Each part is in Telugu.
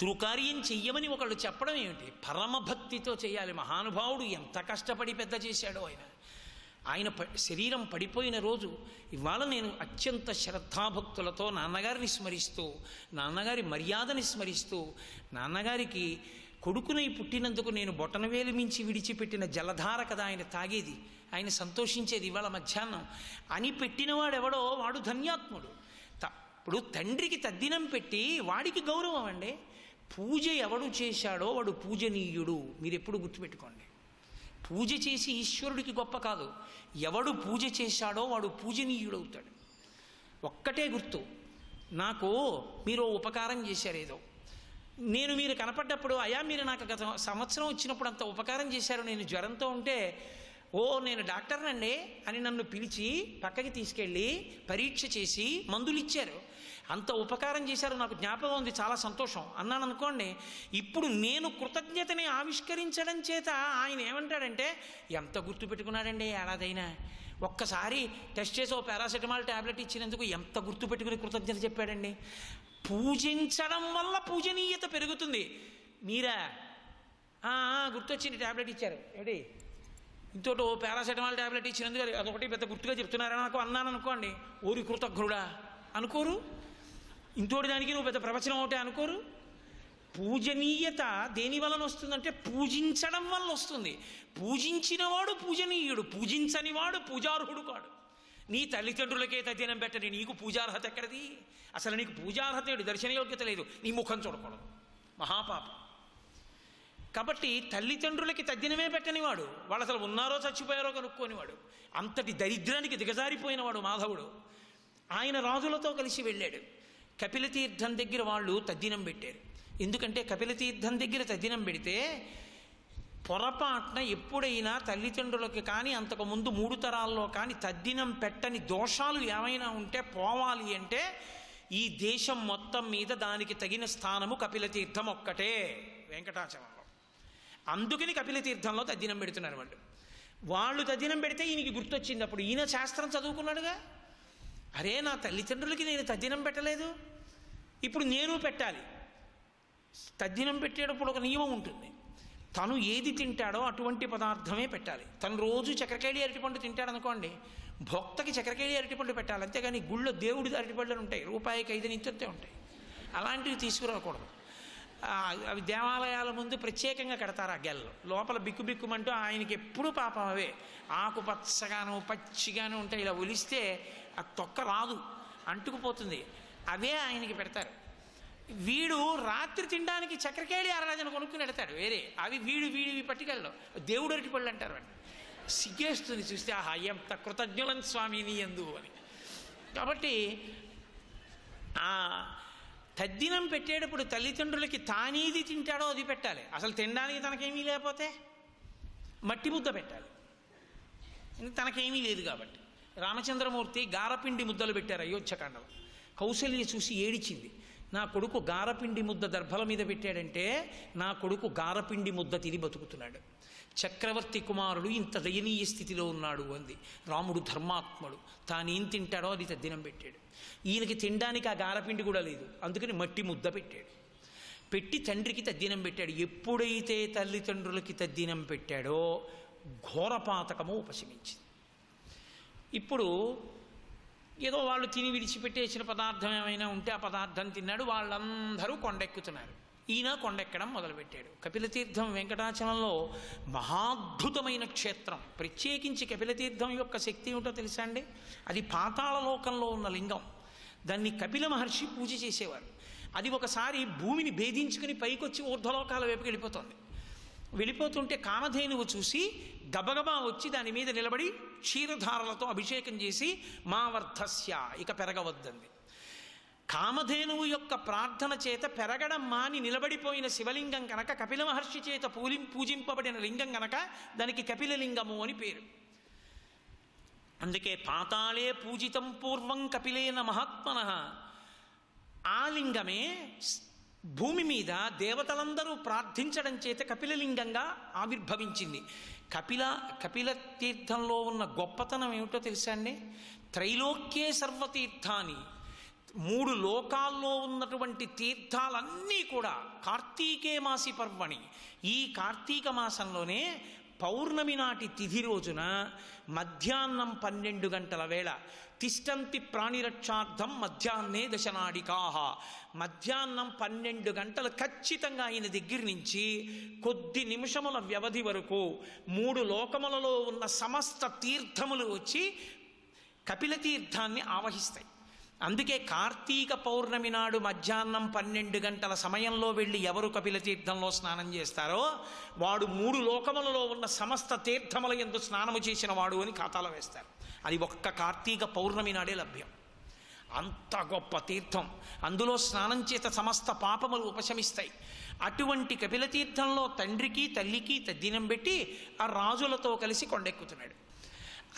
పితృకార్యం చెయ్యమని ఒకళ్ళు చెప్పడం ఏమిటి? పరమభక్తితో చేయాలి. మహానుభావుడు ఎంత కష్టపడి పెద్ద చేశాడో ఆయన శరీరం పడిపోయిన రోజు ఇవాళ నేను అత్యంత శ్రద్ధాభక్తులతో నాన్నగారిని స్మరిస్తూ, నాన్నగారి మర్యాదని స్మరిస్తూ, నాన్నగారికి కొడుకునై పుట్టినందుకు నేను బొటనవేలు మించి విడిచిపెట్టిన జలధార కదా ఆయన తాగేది, ఆయన సంతోషించేది ఇవాళ మధ్యాహ్నం అని పెట్టినవాడెవడో వాడు ధన్యాత్ముడు. ఇప్పుడు తండ్రికి తద్దినం పెట్టి వాడికి గౌరవం అండి. పూజ ఎవడు చేశాడో వాడు పూజనీయుడు. మీరు ఎప్పుడు గుర్తుపెట్టుకోండి. పూజ చేసి ఈశ్వరుడికి గొప్ప కాదు, ఎవడు పూజ చేశాడో వాడు పూజనీయుడవుతాడు. ఒక్కటే గుర్తు, నాకు మీరు ఉపకారం చేశారు ఏదో, నేను మీరు కనపడ్డప్పుడు అయా మీరు నాకు గత సంవత్సరం వచ్చినప్పుడు అంత ఉపకారం చేశారు, నేను జ్వరంతో ఉంటే ఓ నేను డాక్టర్నండి అని నన్ను పిలిచి పక్కకి తీసుకెళ్ళి పరీక్ష చేసి మందులు ఇచ్చారు, అంత ఉపకారం చేశారు, నాకు జ్ఞాపకం ఉంది, చాలా సంతోషం అన్నాను అనుకోండి. ఇప్పుడు నేను కృతజ్ఞతని ఆవిష్కరించడం చేత ఆయన ఏమంటాడంటే ఎంత గుర్తుపెట్టుకున్నాడండి, ఏడాదైనా ఒక్కసారి టెస్ట్ చేసి ఓ పారాసెటమాల్ ట్యాబ్లెట్ ఇచ్చినందుకు ఎంత గుర్తుపెట్టుకుని కృతజ్ఞత చెప్పాడండి. పూజించడం వల్ల పూజనీయత పెరుగుతుంది. మీరా గుర్తొచ్చింది ట్యాబ్లెట్ ఇచ్చారు ఏంటి, ఇంతోటి ఓ పారాసెటమాల్ ట్యాబ్లెట్ ఇచ్చినందుకు అదొకటి పెద్ద గుర్తుగా చెప్తున్నారా నాకు అన్నాను అనుకోండి, ఓరి కృతజ్ఞుడా అనుకోరు. ఇంతోటి దానికి నువ్వు పెద్ద ప్రవచనం ఒకటే అనుకోరు. పూజనీయత దేని వలన వస్తుందంటే పూజించడం వల్ల వస్తుంది. పూజించినవాడు పూజనీయుడు, పూజించని వాడు పూజార్హుడు కాడు. నీ తల్లిదండ్రులకే తద్దినం పెట్టని నీకు పూజార్హత ఎక్కడిది? అసలు నీకు పూజార్హత ఏడు, దర్శనయోగ్యత లేదు, నీ ముఖం చూడకూడదు, మహాపాపం. కాబట్టి తల్లిదండ్రులకి తద్దినమే పెట్టనివాడు, వాళ్ళు అసలు ఉన్నారో చచ్చిపోయారో కనుక్కోనివాడు, అంతటి దరిద్రానికి దిగజారిపోయినవాడు మాధవుడు. ఆయన రాజులతో కలిసి వెళ్ళాడు. కపిలతీర్థం దగ్గర వాళ్ళు తద్దినం పెట్టారు. ఎందుకంటే కపిలతీర్థం దగ్గర తద్దినం పెడితే పొరపాటున ఎప్పుడైనా తల్లిదండ్రులకి కానీ అంతకుముందు 3 తరాల్లో కానీ తద్దినం పెట్టని దోషాలు ఏమైనా ఉంటే పోవాలి అంటే ఈ దేశం మొత్తం మీద దానికి తగిన స్థానము కపిలతీర్థం ఒక్కటే, వెంకటాచలంలో. అందుకని కపిలతీర్థంలో తద్దినం పెడుతున్నారు వాళ్ళు తద్దినం పెడితే ఈయనకి గుర్తొచ్చింది. అప్పుడు ఈయన శాస్త్రం చదువుకున్నాడుగా, అరే నా తల్లిదండ్రులకి నేను తద్దినం పెట్టలేదు, ఇప్పుడు నేను పెట్టాలి. తద్దినం పెట్టేటప్పుడు ఒక నియమం ఉంటుంది, తను ఏది తింటాడో అటువంటి పదార్థమే పెట్టాలి. తను రోజు చక్కెరకేళి అరటిపండు తింటాడు అనుకోండి, భక్తకి చక్కెరకేళి అరటిపండు పెట్టాలి, అంతేగాని గుళ్ళో దేవుడి అరటిపండ్లు ఉంటాయి, రూపాయికి 5 ఇంతే ఉంటాయి, అలాంటివి తీసుకురాకూడదు. అవి దేవాలయాల ముందు ప్రత్యేకంగా కడతారు. ఆ గెల్లు లోపల బిక్కుబిక్కుమంటూ ఆయనకి ఎప్పుడూ పాపం అవే ఆకుపచ్చగాను పచ్చిగాను ఉంటాయి, ఇలా ఒలిస్తే ఆ తొక్క రాదు, అంటుకుపోతుంది, అవే ఆయనకి పెడతారు. వీడు రాత్రి తినడానికి చక్కెరకేళి అరడజన కొనుక్కుని పెడతాడు వేరే, అవి వీడివి పట్టుకెళ్ళలో దేవుడు అరటిపళ్ళు అంటారు అని. సిగ్గేస్తుంది చూస్తే, ఆహా ఎంత కృతజ్ఞులను స్వామిని ఎందు అని. కాబట్టి ఆ తద్దినం పెట్టేటప్పుడు తల్లిదండ్రులకి తానేది తింటాడో అది పెట్టాలి. అసలు తినడానికి తనకేమీ లేకపోతే మట్టి ముద్ద పెట్టాలి, తనకేమీ లేదు కాబట్టి. రామచంద్రమూర్తి గారపిండి ముద్దలు పెట్టారు అయోధ్యకాండలో. కౌసల్య చూసి ఏడిచింది, నా కొడుకు గారపిండి ముద్ద దర్భల మీద పెట్టాడంటే నా కొడుకు గారపిండి ముద్ద తిని బతుకుతున్నాడు, చక్రవర్తి కుమారుడు ఇంత దయనీయ స్థితిలో ఉన్నాడు అంది. రాముడు ధర్మాత్ముడు, తానేం తింటాడో అది తద్దినం పెట్టాడు. ఈయనకి తినడానికి ఆ గారపిండి కూడా లేదు, అందుకని మట్టి ముద్ద పెట్టాడు. పెట్టి తండ్రికి తద్దినం పెట్టాడు. ఎప్పుడైతే తల్లిదండ్రులకి తద్దినం పెట్టాడో ఘోరపాతకము ఉపశమించింది. ఇప్పుడు ఏదో వాళ్ళు తిని విడిచిపెట్టేసిన పదార్థం ఏమైనా ఉంటే ఆ పదార్థం తిన్నాడు, వాళ్ళందరూ కొండెక్కుతున్నారు, ఈయన కొండెక్కడం మొదలుపెట్టాడు. కపిలతీర్థం వెంకటాచలంలో మహాద్భుతమైన క్షేత్రం. ప్రత్యేకించి కపిలతీర్థం యొక్క శక్తి ఏమిటో తెలుసా అండి? అది పాతాళలోకంలో ఉన్న లింగం. దాన్ని కపిల మహర్షి పూజ చేసేవారు. అది ఒకసారి భూమిని భేదించుకుని పైకొచ్చి ఊర్ధ్వలోకాల వైపుకి వెళ్ళిపోతుంటే కామధేనువు చూసి గబగబా వచ్చి దాని మీద నిలబడి క్షీరధారలతో అభిషేకం చేసి మా వర్ధస్య ఇక పెరగవద్దంది. కామధేనువు యొక్క ప్రార్థన చేత పెరగడం మాని నిలబడిపోయిన శివలింగం కనుక, కపిల మహర్షి చేత పూజింపబడిన లింగం కనుక దానికి కపిలలింగము అని పేరు. అందుకే పాతాళే పూజితం పూర్వం కపిలేన మహాత్మనః. ఆ లింగమే భూమి మీద దేవతలందరూ ప్రార్థించడం చేత కపిలలింగంగా ఆవిర్భవించింది. కపిల తీర్థంలో ఉన్న గొప్పతనం ఏమిటో తెలుసా అండి? త్రైలోక్యే సర్వతీర్థాని, 3 లోకాల్లో ఉన్నటువంటి తీర్థాలన్నీ కూడా కార్తీకే మాసి పర్వణి, ఈ కార్తీక మాసంలోనే పౌర్ణమి నాటి తిథి రోజున మధ్యాహ్నం 12 గంటల వేళ తిష్టంతి ప్రాణిరక్షార్థం మధ్యాహ్నే దశనాడికాహ, మధ్యాహ్నం 12 గంటలు ఖచ్చితంగా ఆయన దగ్గర నుంచి కొద్ది నిమిషముల వ్యవధి వరకు 3 లోకములలో ఉన్న సమస్త తీర్థములు వచ్చి కపిల తీర్థాన్ని ఆవహిస్తాయి. అందుకే కార్తీక పౌర్ణమి నాడు మధ్యాహ్నం 12 గంటల సమయంలో వెళ్ళి ఎవరు కపిల తీర్థంలో స్నానం చేస్తారో వాడు 3 లోకములలో ఉన్న సమస్త తీర్థముల యందు స్నానము చేసిన వాడు అని ఖాతాలో వేస్తారు. అది ఒక్క కార్తీక పౌర్ణమి నాడే లభ్యం. అంత గొప్ప తీర్థం, అందులో స్నానం చేత సమస్త పాపములు ఉపశమిస్తాయి. అటువంటి కపిల తీర్థంలో తండ్రికి తల్లికి తద్దినం పెట్టి ఆ రాజులతో కలిసి కొండెక్కుతున్నాడు.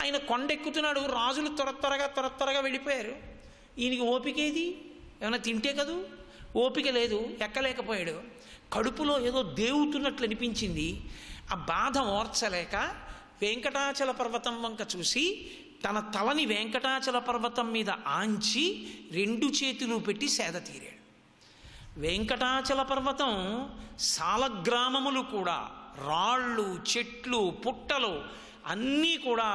ఆయన కొండెక్కుతున్నాడు, రాజులు త్వరగా వెళ్ళిపోయారు. ఈయనకి ఓపిక ఏది? ఏమైనా తింటే కదూ, ఓపిక లేదు, ఎక్కలేకపోయాడు. కడుపులో ఏదో దేవుతున్నట్లు అనిపించింది. ఆ బాధ ఓర్చలేక వెంకటాచల పర్వతం వంక చూసి తన తలని వెంకటాచల పర్వతం మీద ఆంచి 2 చేతులు పెట్టి సేద తీరాడు. వెంకటాచల పర్వతం సాలగ్రామములు కూడా, రాళ్ళు, చెట్లు, పుట్టలు అన్నీ కూడా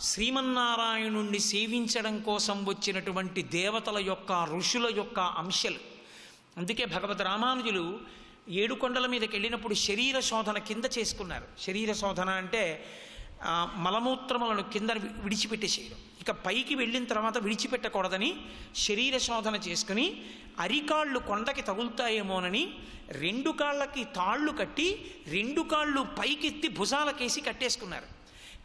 శ్రీమన్నారాయణుణ్ణి సేవించడం కోసం వచ్చినటువంటి దేవతల యొక్క, ఋషుల యొక్క అంశలు. అందుకే భగవద్ రామానుజులు 7 కొండల మీదకి వెళ్ళినప్పుడు శరీర శోధన కింద చేసుకున్నారు. శరీర శోధన అంటే మలమూత్రములను కింద విడిచిపెట్టేసేయడం. ఇక పైకి వెళ్ళిన తర్వాత విడిచిపెట్టకూడదని శరీర శోధన చేసుకుని అరికాళ్ళు కొండకి తగులుతాయేమోనని 2 కాళ్ళకి తాళ్ళు కట్టి 2 కాళ్ళు పైకెత్తి భుజాలకేసి కట్టేసుకున్నారు.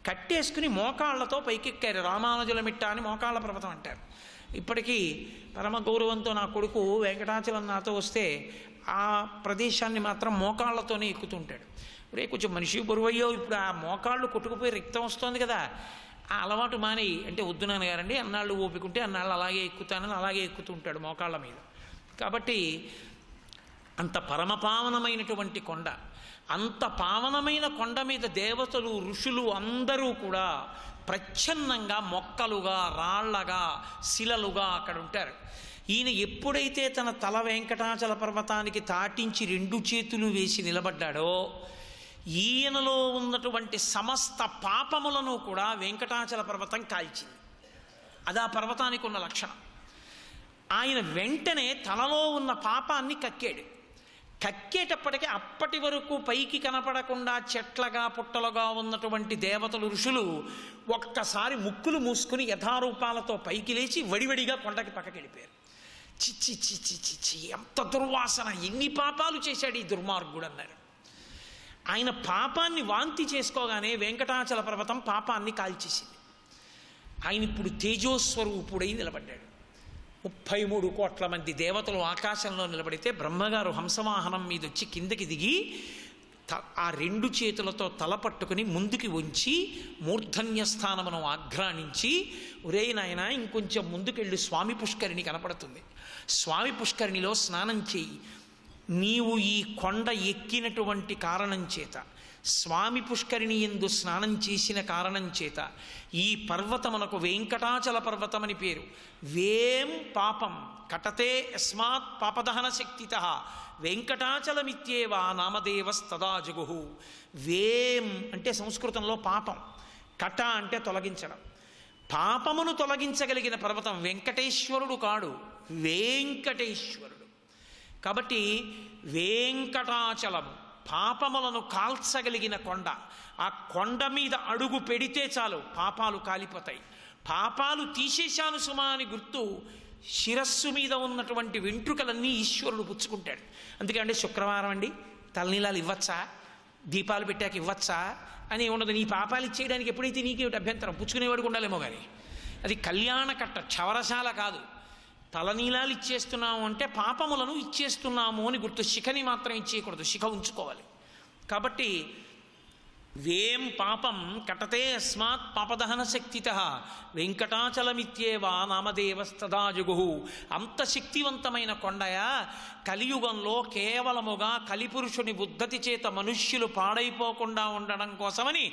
కట్టేసుకుని మోకాళ్లతో పైకెక్కారు. రామానుజుల మిట్ట అని మోకాళ్ళ పర్వతం అంటారు. ఇప్పటికీ పరమ గౌరవంతో నా కొడుకు వెంకటాచలం నాతో వస్తే ఆ ప్రదేశాన్ని మాత్రం మోకాళ్లతోనే ఎక్కుతుంటాడు. రే కొంచెం మనిషి బరువయ్యో, ఇప్పుడు ఆ మోకాళ్ళు కొట్టుకుపోయి రక్తం వస్తుంది కదా, ఆ అలవాటు మానేయి అంటే, వద్దు నాన్నగారండి, అన్నాళ్ళు ఓపికంటే అన్నాళ్ళు అలాగే ఎక్కుతానని అలాగే ఎక్కుతుంటాడు మోకాళ్ళ మీద. కాబట్టి అంత పరమపావనమైనటువంటి కొండ, అంత పావనమైన కొండ మీద దేవతలు, ఋషులు అందరూ కూడా ప్రచ్ఛన్నంగా మొక్కలుగా, రాళ్లగా, శిలలుగా అక్కడ ఉంటారు. ఈయన ఎప్పుడైతే తన తల వెంకటాచల పర్వతానికి తాటించి 2 చేతులు వేసి నిలబడ్డాడో ఈయనలో ఉన్నటువంటి సమస్త పాపములను కూడా వెంకటాచల పర్వతం కాల్చింది. అది ఆ పర్వతానికి ఉన్న లక్షణం. ఆయన వెంటనే తనలో ఉన్న పాపాన్ని కక్కాడు. కక్కేటప్పటికీ అప్పటి వరకు పైకి కనపడకుండా చెట్లగా పుట్టలుగా ఉన్నటువంటి దేవతలు, ఋషులు ఒక్కసారి ముక్కులు మూసుకుని యథారూపాలతో పైకి లేచి వడివడిగా కొండకి పక్కకి వెళ్ళిపోయారు. చిచ్చి చిచ్చి చిచ్చి, ఎంత దుర్వాసన, ఎన్ని పాపాలు చేశాడు ఈ దుర్మార్గుడు అన్నారు. ఆయన పాపాన్ని వాంతి చేసుకోగానే వెంకటాచల పర్వతం పాపాన్ని కాల్చేసింది. ఆయన ఇప్పుడు తేజోస్వరూపుడై నిలబడ్డాడు. 33 కోట్ల మంది దేవతలు ఆకాశంలో నిలబడితే బ్రహ్మగారు హంసవాహనం మీద వచ్చి కిందకి దిగి ఆ 2 చేతులతో తల పట్టుకుని ముందుకి వంచి మూర్ధన్య స్థానమును ఆఘ్రాణించి, ఒరే నాయన ఇంకొంచెం ముందుకెళ్ళి స్వామి పుష్కరిణి కనపడుతుంది, స్వామి పుష్కరిణిలో స్నానం చేయి. నీవు ఈ కొండ ఎక్కినటువంటి కారణం చేత, స్వామి పుష్కరిణి యందు స్నానం చేసిన కారణం చేత ఈ పర్వతమునకు వెంకటాచల పర్వతమని పేరు. వేం పాపం కటతే యస్మాత్ పాపదహన శక్తితః వెంకటాచలమిత్యేవ నామదేవస్తదా జగుహు. వేం అంటే సంస్కృతంలో పాపం, కట అంటే తొలగించడం. పాపమును తొలగించగలిగిన పర్వతం వెంకటేశ్వరుడు కాడు, వెంకటేశ్వరుడు. కాబట్టి వెంకటాచలం పాపములను కాల్చగలిగిన కొండ. ఆ కొండ మీద అడుగు పెడితే చాలు పాపాలు కాలిపోతాయి. పాపాలు తీసేశాను సుమా అని గుర్తు శిరస్సు మీద ఉన్నటువంటి వెంట్రుకలన్నీ ఈశ్వరుడు పుచ్చుకుంటాడు. అందుకే అంటే శుక్రవారం అండి తలనీలాలు ఇవ్వచ్చా, దీపాలు పెట్టాక ఇవ్వచ్చా అని ఉండదు. నీ పాపాలు ఇచ్చేయడానికి ఎప్పుడైతే నీకేమిటి అభ్యంతరం, పుచ్చుకునేవాడికి ఉండాలేమో కానీ అది కళ్యాణ కట్ట, క్షవరశాల కాదు. తలనీలాలు ఇచ్చేస్తున్నాము అంటే పాపములను ఇచ్చేస్తున్నాము అని గుర్తు. శిఖని మాత్రం ఇచ్చేయకూడదు, శిఖ ఉంచుకోవాలి. కాబట్టి వేం పాపం కటతే అస్మాత్ పాపదహన శక్తితః వెంకటాచలమిత్యేవా నామదేవస్తదా జగుహు. అంత శక్తివంతమైన కొండయా, కలియుగంలో కేవలముగా కలిపురుషుని ఉద్ధతి చేత మనుష్యులు పాడైపోకుండా ఉండడం కోసమని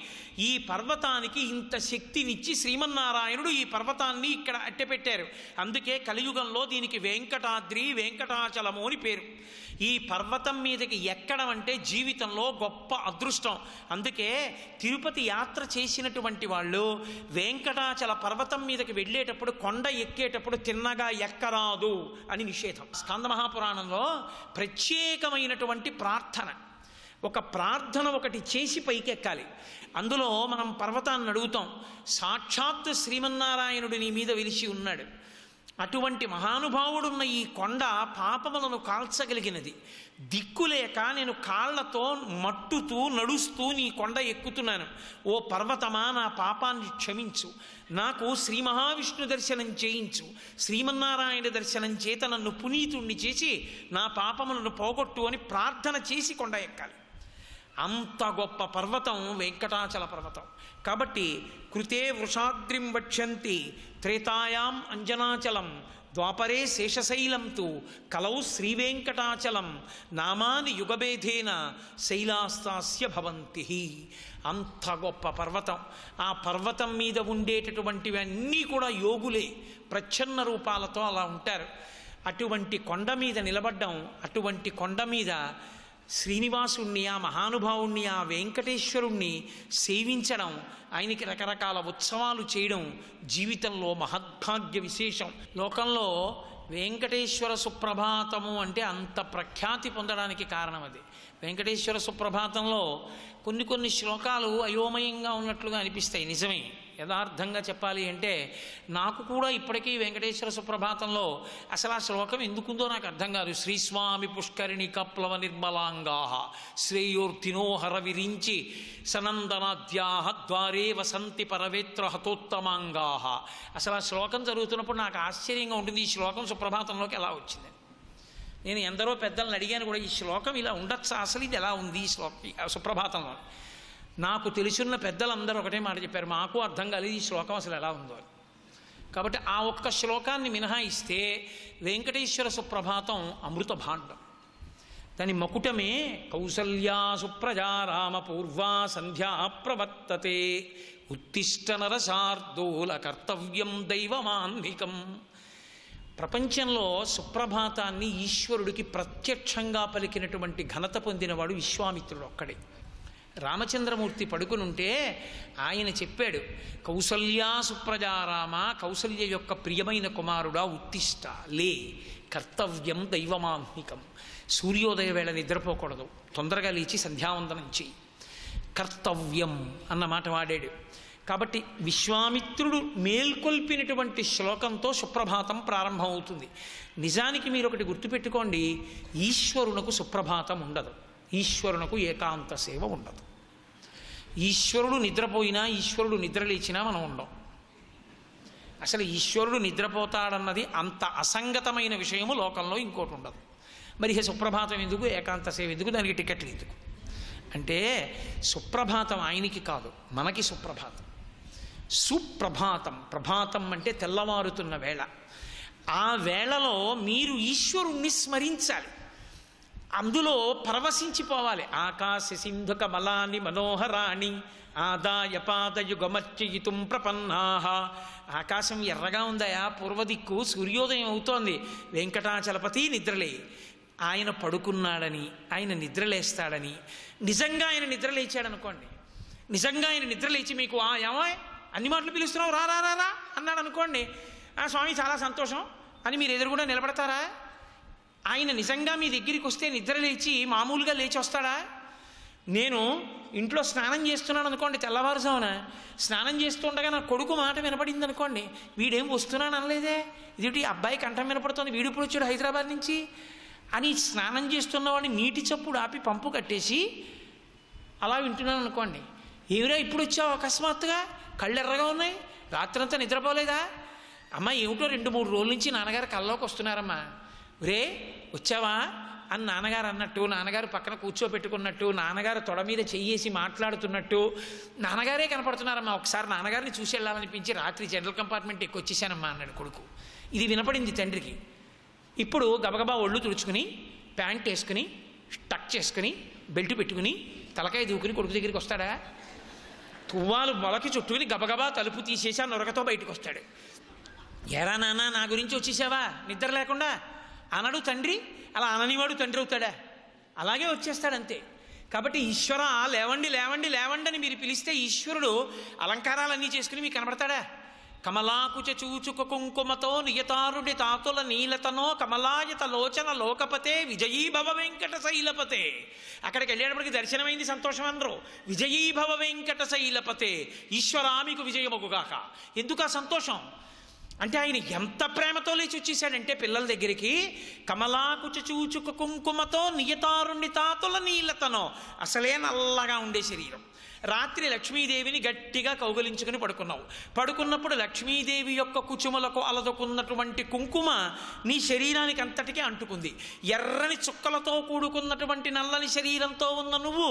ఈ పర్వతానికి ఇంత శక్తినిచ్చి శ్రీమన్నారాయణుడు ఈ పర్వతాన్ని ఇక్కడ అట్టెపెట్టారు. అందుకే కలియుగంలో దీనికి వెంకటాద్రి వెంకటాచలము అని పేరు. ఈ పర్వతం మీదకి ఎక్కడం అంటే జీవితంలో గొప్ప అదృష్టం. అందుకే తిరుపతి యాత్ర చేసినటువంటి వాళ్ళు వెంకటాచల పర్వతం మీదకి వెళ్ళేటప్పుడు, కొండ ఎక్కేటప్పుడు తిన్నగా ఎక్కరాదు అని నిషేధం. స్కంద మహాపురాణంలో ప్రత్యేకమైనటువంటి ప్రార్థన, ఒక ప్రార్థన ఒకటి చేసి పైకెక్కాలి. అందులో మనం పర్వతాన్ని అడుగుతాం, సాక్షాత్ శ్రీమన్నారాయణుడు నీ మీద వెలిసి ఉన్నాడు, అటువంటి మహానుభావుడున్న ఈ కొండ పాపములను కాల్చగలిగినది, దిక్కులేక నేను కాళ్లతో మట్టుతూ నడుస్తూ నీ కొండ ఎక్కుతున్నాను, ఓ పర్వతమా నా పాపాన్ని క్షమించు, నాకు శ్రీ మహావిష్ణు దర్శనం చేయించు, శ్రీమన్నారాయణ దర్శనం చేత నన్ను పునీతుణ్ణి చేసి నా పాపములను పోగొట్టు అని ప్రార్థన చేసి కొండ ఎక్కాలి. అంత గొప్ప పర్వతం వెంకటాచల పర్వతం. కాబట్టి కృతే వృషాద్రిం వక్ష్యంతి త్రేతాయాం అంజనాచలం ద్వాపరే శేషశైలం తు కలౌ శ్రీవేంకటాచలం నామాని యుగభేదేన శైలాస్తాస్య భవంతి. అంత గొప్ప పర్వతం. ఆ పర్వతం మీద ఉండేటటువంటివన్నీ కూడా యోగులే, ప్రచ్ఛన్న రూపాలతో అలా ఉంటారు. అటువంటి కొండ మీద నిలబడ్డం, అటువంటి కొండ మీద శ్రీనివాసుణ్ణి, ఆ మహానుభావుణ్ణి, ఆ వెంకటేశ్వరుణ్ణి సేవించడం, ఆయనకి రకరకాల ఉత్సవాలు చేయడం జీవితంలో మహద్భాగ్య విశేషం. లోకంలో వెంకటేశ్వర సుప్రభాతము అంటే అంత ప్రఖ్యాతి పొందడానికి కారణం అది. వెంకటేశ్వర సుప్రభాతంలో కొన్ని శ్లోకాలు అయోమయంగా ఉన్నట్లుగా అనిపిస్తాయి. నిజమే, యథార్థంగా చెప్పాలి అంటే నాకు కూడా ఇప్పటికీ వెంకటేశ్వర సుప్రభాతంలో అసలు ఆ శ్లోకం ఎందుకుందో నాకు అర్థం కాదు. శ్రీస్వామి పుష్కరిణి కప్లవ నిర్మలాంగా శ్రేయోర్తినో హర విరించి సనందనాద్యా ద్వారే వసంతి పరవేత్ర హతోత్తమాంగా. అసలు ఆ శ్లోకం చదువుతున్నప్పుడు నాకు ఆశ్చర్యంగా ఉంటుంది, ఈ శ్లోకం సుప్రభాతంలోకి ఎలా వచ్చింది. నేను ఎందరో పెద్దలను అడిగాను కూడా, ఈ శ్లోకం ఇలా ఉండొచ్చా, అసలు ఇది ఎలా ఉంది ఈ శ్లోకం సుప్రభాతంలో. నాకు తెలుసున్న పెద్దలందరూ ఒకటే మాట చెప్పారు, మాకు అర్థం కాలేదు ఈ శ్లోకం అసలు ఎలా ఉందో అని. కాబట్టి ఆ ఒక్క శ్లోకాన్ని మినహాయిస్తే వెంకటేశ్వర సుప్రభాతం అమృత భాండం. దాని మకుటమే కౌసల్యా సుప్రజారామ పూర్వా సంధ్యా ప్రవర్తతే ఉత్తిష్ట నరశార్దూల కర్తవ్యం దైవమాన్నికం. ప్రపంచంలో సుప్రభాతాన్ని ఈశ్వరుడికి ప్రత్యక్షంగా పలికినటువంటి ఘనత పొందినవాడు విశ్వామిత్రుడు ఒక్కడే. రామచంద్రమూర్తి పడుకునుంటే ఆయన చెప్పాడు, కౌసల్యా సుప్రజారామ, కౌసల్య యొక్క ప్రియమైన కుమారుడా ఉత్తిష్ట, లే, కర్తవ్యం దైవమాహ్నికం. సూర్యోదయ వేళ నిద్రపోకూడదు, తొందరగా లేచి సంధ్యావందనం చెయ్యి, కర్తవ్యం అన్న మాట వాడాడు. కాబట్టి విశ్వామిత్రుడు మేల్కొల్పినటువంటి శ్లోకంతో సుప్రభాతం ప్రారంభమవుతుంది. నిజానికి మీరు ఒకటి గుర్తుపెట్టుకోండి, ఈశ్వరునకు సుప్రభాతం ఉండదు, ఈశ్వరునకు ఏకాంత సేవ ఉండదు. ఈశ్వరుడు నిద్రపోయినా, ఈశ్వరుడు నిద్రలేచినా మనం ఉండం. అసలు ఈశ్వరుడు నిద్రపోతాడన్నది అంత అసంగతమైన విషయము లోకంలో ఇంకోటి ఉండదు. మరి సుప్రభాతం ఎందుకు, ఏకాంత సేవ ఎందుకు, దానికి టికెట్లు ఎందుకు అంటే, సుప్రభాతం ఆయనకి కాదు, మనకి సుప్రభాతం. సుప్రభాతం, ప్రభాతం అంటే తెల్లవారుతున్న వేళ. ఆ వేళలో మీరు ఈశ్వరుణ్ణి స్మరించాలి, అందులో పరవశించిపోవాలి. ఆకాశ సింధుక మలాని మనోహరాణి ఆదాయ పాదయుగమర్చయితుం ప్రపన్నాహ. ఆకాశం ఎర్రగా ఉందయా, పూర్వదిక్కు సూర్యోదయం అవుతోంది, వెంకటాచలపతి నిద్రలే. ఆయన పడుకున్నాడని, ఆయన నిద్రలేస్తాడని, నిజంగా ఆయన నిద్రలేచాడనుకోండి, నిజంగా ఆయన నిద్రలేచి మీకు ఏమో అన్ని మాటలు పిలుస్తున్నావు, రా రా రా రా అన్నాడు అనుకోండి, స్వామి చాలా సంతోషం అని మీరు ఎదురుగుండా నిలబడతారా? ఆయన నిజంగా మీ దగ్గరికి వస్తే నిద్రలేచి మామూలుగా లేచి వస్తాడా? నేను ఇంట్లో స్నానం చేస్తున్నాను అనుకోండి, తెల్లవారుజామున స్నానం చేస్తుండగా నా కొడుకు మాట వినపడింది అనుకోండి, వీడేం వస్తున్నాను అనలేదే, ఇది అబ్బాయి కంఠం వినపడుతుంది, వీడు ఇప్పుడు వచ్చాడు హైదరాబాద్ నుంచి అని స్నానం చేస్తున్నవాడిని నీటి చప్పుడు ఆపి పంపు కట్టేసి అలా వింటున్నాను అనుకోండి, ఏమిరా ఇప్పుడు వచ్చావు అకస్మాత్తుగా, కళ్ళు ఎర్రగా ఉన్నాయి, రాత్రంతా నిద్రపోలేదా? అమ్మ ఏమిటో 2-3 రోజుల నుంచి నాన్నగారు కల్లోకి వస్తున్నారమ్మా, రే వచ్చావా అని నాన్నగారు అన్నట్టు, నాన్నగారు పక్కన కూర్చోబెట్టుకున్నట్టు, నాన్నగారు తొడ మీద చెయ్యేసి మాట్లాడుతున్నట్టు నాన్నగారే కనపడుతున్నారమ్మా. ఒకసారి నాన్నగారిని చూసి వెళ్ళాలనిపించి రాత్రి జనరల్ కంపార్ట్మెంట్ ఎక్కి వచ్చేసానమ్మా అన్నాడు కొడుకు. ఇది వినపడింది తండ్రికి. ఇప్పుడు గబగబా ఒళ్ళు తుడుచుకుని, ప్యాంట్ వేసుకుని, టక్ చేసుకుని, బెల్ట్ పెట్టుకుని, తలకాయ దూకుని కొడుకు దగ్గరికి వస్తాడా? తువ్వాలు మొలకి చుట్టుకుని గబగబా తలుపు తీసేసి ఆ నొరకతో బయటకు వస్తాడు. ఎరా నాన్న, నా గురించి వచ్చేసావా నిద్ర లేకుండా అనడు తండ్రి. అలా అననివాడు తండ్రి అవుతాడా? అలాగే వచ్చేస్తాడంతే. కాబట్టి ఈశ్వర లేవండి లేవండి లేవండి అని మీరు పిలిస్తే ఈశ్వరుడు అలంకారాలన్నీ చేసుకుని మీకు కనబడతాడా? కమలాకుచ చూచుక కుంకుమతో నియతారుడి తాతుల నీలతనో కమలాయత లోచన లోకపతే విజయీభవ వెంకట శైలపతే. అక్కడికి వెళ్ళేటప్పటికి దర్శనమైంది, సంతోషం అనరు. విజయీభవ వెంకట శైలపతే, ఈశ్వరా మీకు విజయమగుగాక. ఎందుకు ఆ సంతోషం అంటే ఆయన ఎంత ప్రేమతో లేచి వచ్చేసాడంటే పిల్లల దగ్గరికి, కమలాకుచ చూచుక కుంకుమతో నియతారుండి తాతుల నీలతనో, అసలే నల్లగా ఉండే శరీరం. రాత్రి లక్ష్మీదేవిని గట్టిగా కౌగలించుకుని పడుకున్నావు. పడుకున్నప్పుడు లక్ష్మీదేవి యొక్క కుచుమలకు అలదుకున్నటువంటి కుంకుమ నీ శరీరానికి అంతటికీ అంటుకుంది. ఎర్రని చుక్కలతో కూడుకున్నటువంటి నల్లని శరీరంతో ఉన్న నువ్వు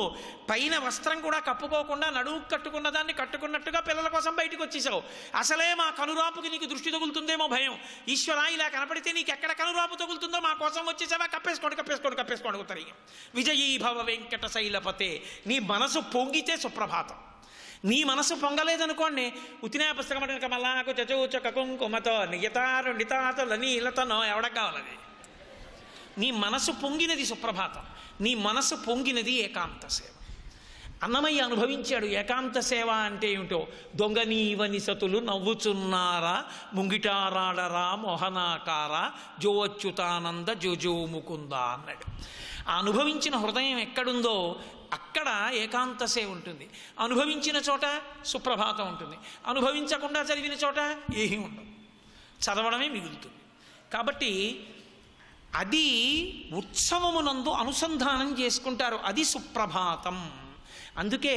పైన వస్త్రం కూడా కప్పుకోకుండా నడువు కట్టుకున్న దాన్ని కట్టుకున్నట్టుగా పిల్లల కోసం బయటకు వచ్చేసావు. అసలే మా కనురాపుకి నీకు దృష్టి తగులుతుందేమో భయం. ఈశ్వరా ఇలా కనపడితే నీకు ఎక్కడ కనురాపు తగులుతుందో మా కోసం వచ్చేసావా? కప్పేసుకోండి కప్పేసుకోండి కప్పేసుకోండి ఉత్తరి. విజయీభవ వెంకట శైలపతే. నీ మనసు పొంగితే సుప్రభాతం. నీ మనసు పొంగలేదనుకోండి, ఉతినే పుస్తకం అంటే కమలాకు చచూచక కుంకుమతో నియతారుండితాతుల నీలతనో ఎవడకు కావాలది? నీ మనసు పొంగినది సుప్రభాతం. నీ మనసు పొంగినది ఏకాంత సేవ. అన్నమయ్య అనుభవించాడు ఏకాంత సేవ అంటే ఏమిటో. దొంగనీవని సతులు నవ్వుచున్నారా ముంగిటారాడరా మోహనాకార జో అచ్యుతానంద జోజో ముకుంద అన్నాడు. ఆ అనుభవించిన హృదయం ఎక్కడుందో అక్కడ ఏకాంత సేవ ఉంటుంది. అనుభవించిన చోట సుప్రభాతం ఉంటుంది. అనుభవించకుండా చదివిన చోట ఏమీ ఉండదు, చదవడమే మిగులుతుంది. కాబట్టి అది ఉత్సవమునందు అనుసంధానం చేసుకుంటారు. అది సుప్రభాతం. అందుకే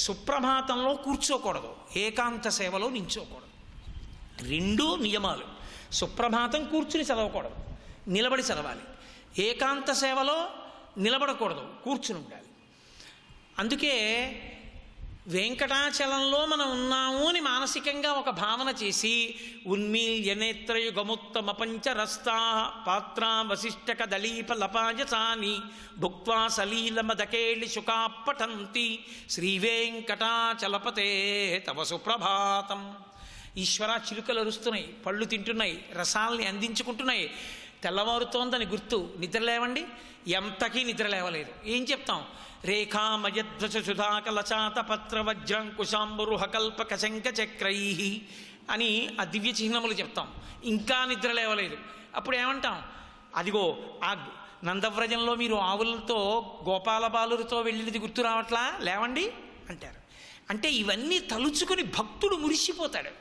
సుప్రభాతంలో కూర్చోకూడదు, ఏకాంత సేవలో నించోకూడదు. రెండూ నియమాలు. సుప్రభాతం కూర్చుని చదవకూడదు, నిలబడి చదవాలి. ఏకాంత సేవలో నిలబడకూడదు, కూర్చుని ఉండాలి. అందుకే వెంకటాచలంలో మనం ఉన్నాము అని మానసికంగా ఒక భావన చేసి ఉన్మీల్య నేత్రయుగముత్తమ పంచరస్తా పాత్రా వశిష్టక దళీప లపాయసాని భుక్వా సలీలమదకేళి శుకాపఠంతి శ్రీ వెంకటాచలపతే తవ సుప్రభాతం. ఈశ్వర చిలుకలు అరుస్తున్నాయి, పళ్ళు తింటున్నాయి, రసాల్ని అందించుకుంటున్నాయి. తెల్లవారుతోందని గుర్తు. నిద్ర లేవండి. ఎంతకీ నిద్ర లేవలేదు. ఏం చెప్తాం? రేఖామయధ్వజ సుధాకలచాత పత్ర వజ్రాంకుశాంబురుహ కల్పక శంఖ చక్రై అని ఆ దివ్య చిహ్నములు చెప్తాం. ఇంకా నిద్ర లేవలేదు. అప్పుడు ఏమంటాం? అదిగో ఆ నందవ్రజంలో మీరు ఆవులతో గోపాల బాలులతో వెళ్ళినది గుర్తు రావట్లా, లేవండి అంటారు. అంటే ఇవన్నీ తలుచుకుని భక్తుడు మురిసిపోతాడు.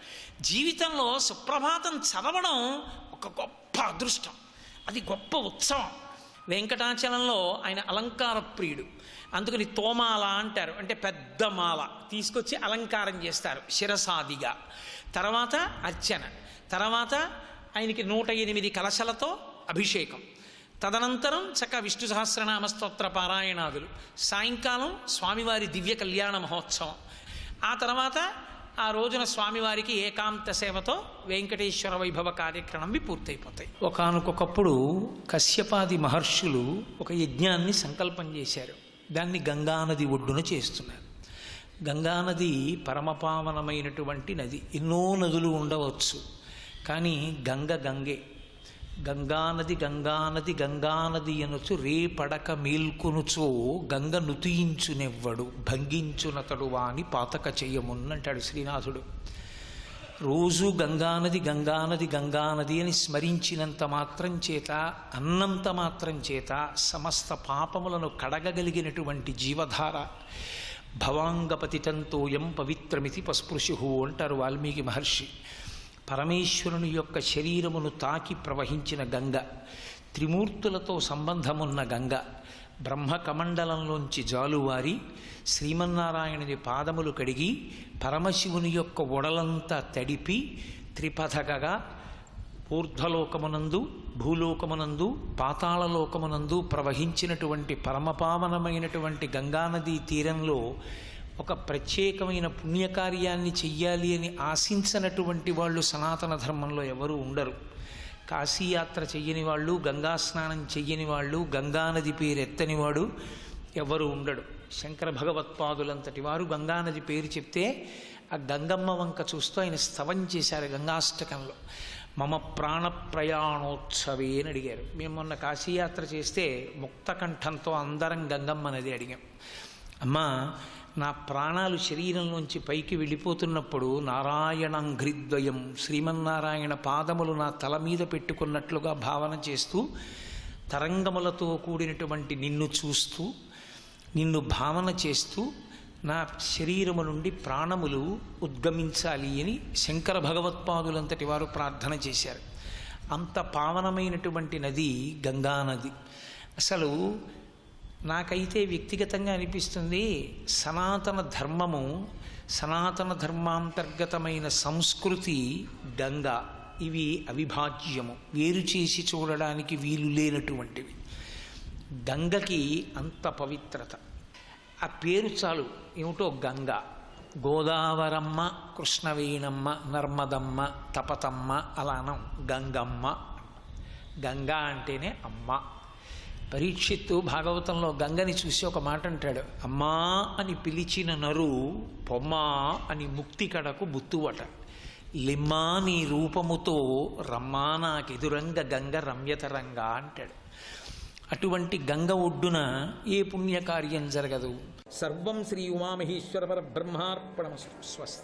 జీవితంలో సుప్రభాతం చదవడం ఒక గొప్ప అదృష్టం, అది గొప్ప ఉత్సవం. వెంకటాచలంలో ఆయన అలంకార ప్రియుడు. అందుకని తోమాల అంటారు. అంటే పెద్ద మాల తీసుకొచ్చి అలంకారం చేస్తారు శిరసాదిగా. తర్వాత అర్చన, తర్వాత ఆయనకి 108 కలశలతో అభిషేకం, తదనంతరం చక్క విష్ణు సహస్రనామ స్తోత్ర పారాయణాదులు, సాయంకాలం స్వామివారి దివ్య కళ్యాణ మహోత్సవం. ఆ తర్వాత ఆ రోజున స్వామివారికి ఏకాంత సేవతో వెంకటేశ్వర వైభవ కార్యక్రమం పూర్తయిపోతాయి. ఒకానొకప్పుడు కశ్యపాది మహర్షులు ఒక యజ్ఞాన్ని సంకల్పం చేశారు. దాన్ని గంగానది ఒడ్డున చేస్తున్నారు. గంగానది పరమపావనమైనటువంటి నది. ఎన్నో నదులు ఉండవచ్చు, కానీ గంగే. గంగానది గంగానది గంగానది అనొచ్చు రేపడక మేల్కొనుచో గంగ నుతియించునెవ్వడు భంగించునతడు వాని పాతక చెయ్యమున్నంటాడు శ్రీనాథుడు. రోజు గంగానది గంగానది గంగానది అని స్మరించినంత మాత్రం చేత, అన్నంత మాత్రం చేత సమస్త పాపములను కడగగలిగినటువంటి జీవధార. భవాంగపతితంతోయం పవిత్రమితి పస్పృశు అంటారు వాల్మీకి మహర్షి. పరమేశ్వరుని యొక్క శరీరమును తాకి ప్రవహించిన గంగ, త్రిమూర్తులతో సంబంధమున్న గంగ, బ్రహ్మకమండలంలోంచి జాలువారి శ్రీమన్నారాయణుని పాదములు కడిగి పరమశివుని యొక్క ఒడలంతా తడిపి త్రిపథకగా ఊర్ధ్వలోకమునందు, భూలోకమునందు, పాతాళలోకమునందు ప్రవహించినటువంటి పరమపావనమైనటువంటి గంగానదీ తీరంలో ఒక ప్రత్యేకమైన పుణ్యకార్యాన్ని చెయ్యాలి అని ఆశించనటువంటి వాళ్ళు సనాతన ధర్మంలో ఎవరు ఉండరు. కాశీయాత్ర చెయ్యని వాళ్ళు, గంగా స్నానం చెయ్యని వాళ్ళు, గంగానది పేరు ఎత్తనివాడు ఎవరు ఉండడు. శంకర భగవత్పాదులంతటి వారు గంగానది పేరు చెప్తే ఆ గంగమ్మ వంక చూస్తూ ఆయన స్తవం చేశారు గంగాష్టకంలో. మమ ప్రాణ ప్రయాణోత్సవే అని అడిగారు. మేము మొన్న కాశీయాత్ర చేస్తే ముక్తకంఠంతో అందరం గంగమ్మ నది అడిగాం. అమ్మా, నా ప్రాణాలు శరీరంలోంచి పైకి వెళ్ళిపోతున్నప్పుడు నారాయణంఘ్రిద్వయం, శ్రీమన్నారాయణ పాదములు నా తల మీద పెట్టుకున్నట్లుగా భావన చేస్తూ, తరంగములతో కూడినటువంటి నిన్ను చూస్తూ, నిన్ను భావన చేస్తూ నా శరీరము నుండి ప్రాణములు ఉద్గమించాలి అని శంకర భగవత్పాదులంతటి వారు ప్రార్థన చేశారు. అంత పావనమైనటువంటి నది గంగానది. అసలు నాకైతే వ్యక్తిగతంగా అనిపిస్తుంది, సనాతన ధర్మము, సనాతన ధర్మాంతర్గతమైన సంస్కృతి, గంగా, ఇవి అవిభాజ్యము, వేరు చేసి చూడడానికి వీలు లేనటువంటివి. గంగకి అంత పవిత్రత. ఆ పేరు చాలు, ఏమిటో గంగ. గోదావరమ్మ, కృష్ణవేణమ్మ, నర్మదమ్మ, తపతమ్మ అలానం, గంగమ్మ. గంగా అంటేనే అమ్మ. పరీక్షిత్తు భాగవతంలో గంగని చూసి ఒక మాట అంటాడు, అమ్మా అని పిలిచిన నరు పొమ్మా అని ముక్తి కడకు బుత్తువట. లిమ్మా నీ రూపముతో రమ్మా నాకెదురంగ గంగ రమ్యతరంగా అంటాడు. అటువంటి గంగ ఒడ్డున ఏ పుణ్యకార్యం జరగదు. సర్వం శ్రీ ఉమామహేశ్వర పరబ్రహ్మార్పణమస్తు. స్వస్తి.